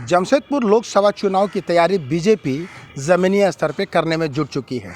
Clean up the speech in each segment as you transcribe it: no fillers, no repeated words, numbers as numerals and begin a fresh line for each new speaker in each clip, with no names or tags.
जमशेदपुर लोकसभा चुनाव की तैयारी बीजेपी ज़मीनी स्तर पर करने में जुट चुकी है।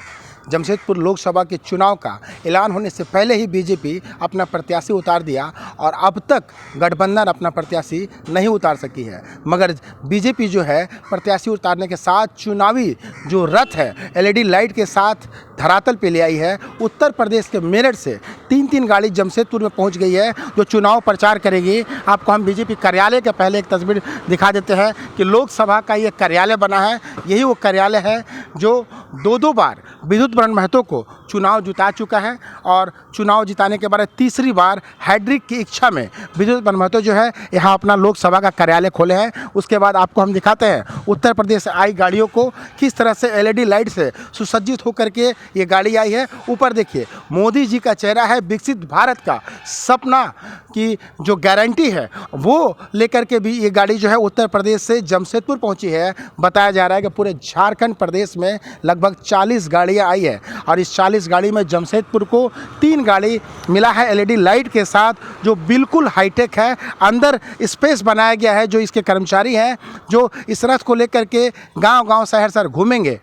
जमशेदपुर लोकसभा के चुनाव का ऐलान होने से पहले ही बीजेपी अपना प्रत्याशी उतार दिया और अब तक गठबंधन अपना प्रत्याशी नहीं उतार सकी है। मगर बीजेपी जो है प्रत्याशी उतारने के साथ चुनावी जो रथ है एलईडी लाइट के साथ धरातल पे ले आई है। उत्तर प्रदेश के मेरठ से तीन गाड़ी जमशेदपुर में पहुंच गई है जो चुनाव प्रचार करेगी। आपको हम बीजेपी कार्यालय के पहले एक तस्वीर दिखा देते हैं कि लोकसभा का ये कार्यालय बना है। यही वो कार्यालय है जो दो बार विद्युत बरण महतो को चुनाव जिता चुका है और चुनाव जिताने के बाद तीसरी बार हैड्रिक की इच्छा में विद्युत बरण महतो जो है यहाँ अपना लोकसभा का कार्यालय खोले हैं। उसके बाद आपको हम दिखाते हैं उत्तर प्रदेश से आई गाड़ियों को किस तरह से एलईडी लाइट से सुसज्जित होकर के ये गाड़ी आई है। ऊपर देखिए मोदी जी का चेहरा है। विकसित भारत का सपना की जो गारंटी है वो लेकर के भी ये गाड़ी जो है उत्तर प्रदेश से जमशेदपुर पहुंची है। बताया जा रहा है कि पूरे झारखंड प्रदेश में लगभग 40 गाड़ियां आई है और इस 40 गाड़ी में जमशेदपुर को 3 गाड़ी मिला है एलईडी लाइट के साथ जो बिल्कुल हाईटेक है। अंदर स्पेस बनाया गया है जो इसके कर्मचारी हैं जो इस रथ को लेकर के गांव-गांव शहर घूमेंगे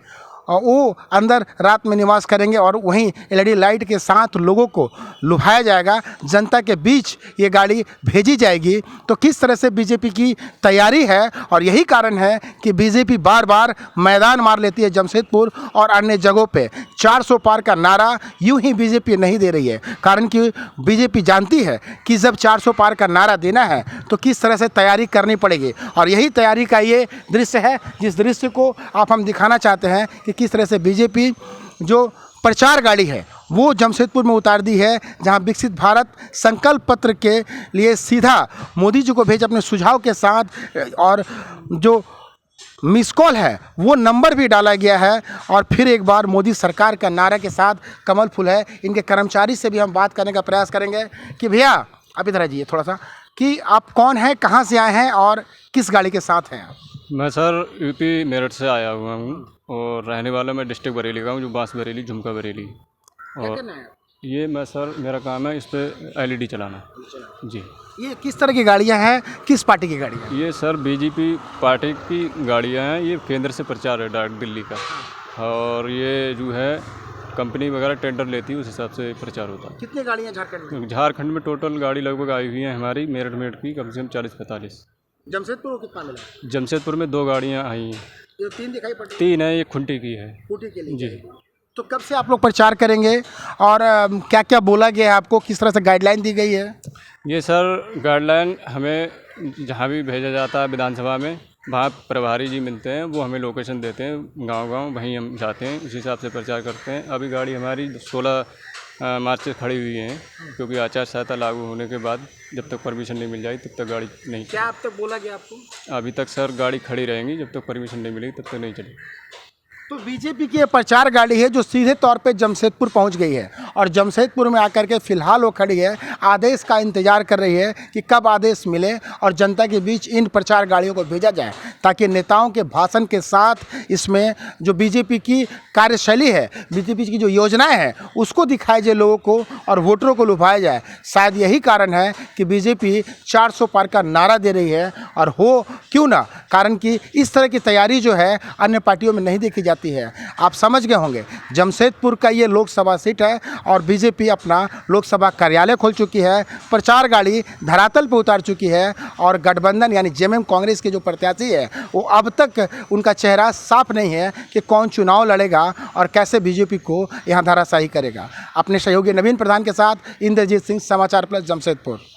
और वो अंदर रात में निवास करेंगे और वहीं एलईडी लाइट के साथ लोगों को लुभाया जाएगा। जनता के बीच ये गाड़ी भेजी जाएगी। तो किस तरह से बीजेपी की तैयारी है और यही कारण है कि बीजेपी बार बार मैदान मार लेती है जमशेदपुर और अन्य जगहों पे। 400 पार का नारा यूं ही बीजेपी नहीं दे रही है, कारण कि बीजेपी जानती है कि जब 400 पार का नारा देना है तो किस तरह से तैयारी करनी पड़ेगी। और यही तैयारी का ये दृश्य है जिस दृश्य को आप हम दिखाना चाहते हैं कि किस तरह से बीजेपी जो प्रचार गाड़ी है वो जमशेदपुर में उतार दी है, जहां विकसित भारत संकल्प पत्र के लिए सीधा मोदी जी को भेज अपने सुझाव के साथ और जो मिस कॉल है वो नंबर भी डाला गया है। और फिर एक बार मोदी सरकार का नारा के साथ कमल फूल है। इनके कर्मचारी से भी हम बात करने का प्रयास करेंगे कि भैया आप इधर आइए थोड़ा सा, कि आप कौन हैं, कहाँ से आए हैं और किस गाड़ी के साथ हैं आप?
मैं सर यूपी मेरठ से आया हुआ हूँ और रहने वाला मैं डिस्ट्रिक्ट बरेली का हूँ, जो बांस बरेली झुमका बरेली। और ये मैं सर मेरा काम है इस पर एलईडी चलाना जी।
ये किस तरह की गाड़ियाँ हैं, किस पार्टी की गाड़ियाँ?
ये सर बीजेपी पार्टी की गाड़ियाँ हैं। ये केंद्र से प्रचार है डायरेक्ट दिल्ली का और ये जो है कंपनी वगैरह टेंडर लेती है उस हिसाब से प्रचार होता है।
कितनी गाड़ियाँ झारखंड में?
झारखंड में टोटल गाड़ी लगभग आई हुई हैं हमारी मेरठ की कम से कम 40-45।
जमशेदपुर को कितना मिला?
जमशेदपुर में 2 गाड़ियाँ आई हैं।
ये 3 दिखाई पड़ती?
3 है, एक खुंटी की है।
खुंटी के लिए
जी।
तो कब से आप लोग प्रचार करेंगे और क्या क्या बोला गया है आपको, किस तरह से गाइडलाइन दी गई है? ये
सर गाइडलाइन हमें जहाँ भी भेजा जाता है विधानसभा में, वहाँ प्रभारी जी मिलते हैं, वो हमें लोकेशन देते हैं गांव-गांव, वहीं हम जाते हैं, उसी हिसाब से प्रचार करते हैं। अभी गाड़ी हमारी 16 मार्च से खड़ी हुई है क्योंकि आचार संहिता लागू होने के बाद जब तक परमिशन नहीं मिल जाए तब तक गाड़ी नहीं।
क्या अब तक बोला गया आपको?
अभी तक सर गाड़ी खड़ी रहेंगी, जब तक परमिशन नहीं मिलेगी तब तक नहीं चलेगी।
तो बीजेपी की ये प्रचार गाड़ी है जो सीधे तौर पे जमशेदपुर पहुंच गई है और जमशेदपुर में आकर के फिलहाल वो खड़ी है, आदेश का इंतजार कर रही है कि कब आदेश मिले और जनता के बीच इन प्रचार गाड़ियों को भेजा जाए ताकि नेताओं के भाषण के साथ इसमें जो बीजेपी की कार्यशैली है, बीजेपी की जो योजनाएं हैं उसको दिखाया जाए लोगों को और वोटरों को लुभाया जाए। शायद यही कारण है कि बीजेपी 400 पार का नारा दे रही है और हो क्यों ना, कारण कि इस तरह की तैयारी जो है अन्य पार्टियों में नहीं देखी जाती है। आप समझ गए होंगे जमशेदपुर का ये लोकसभा सीट है और बीजेपी अपना लोकसभा कार्यालय खोल चुकी है, प्रचार गाड़ी धरातल पर उतार चुकी है और गठबंधन यानी जेएमएम कांग्रेस के जो प्रत्याशी है वो अब तक उनका चेहरा साफ नहीं है कि कौन चुनाव लड़ेगा और कैसे बीजेपी को यहाँ धराशायी करेगा। अपने सहयोगी नवीन प्रधान के साथ इंद्रजीत सिंह, समाचार प्लस, जमशेदपुर।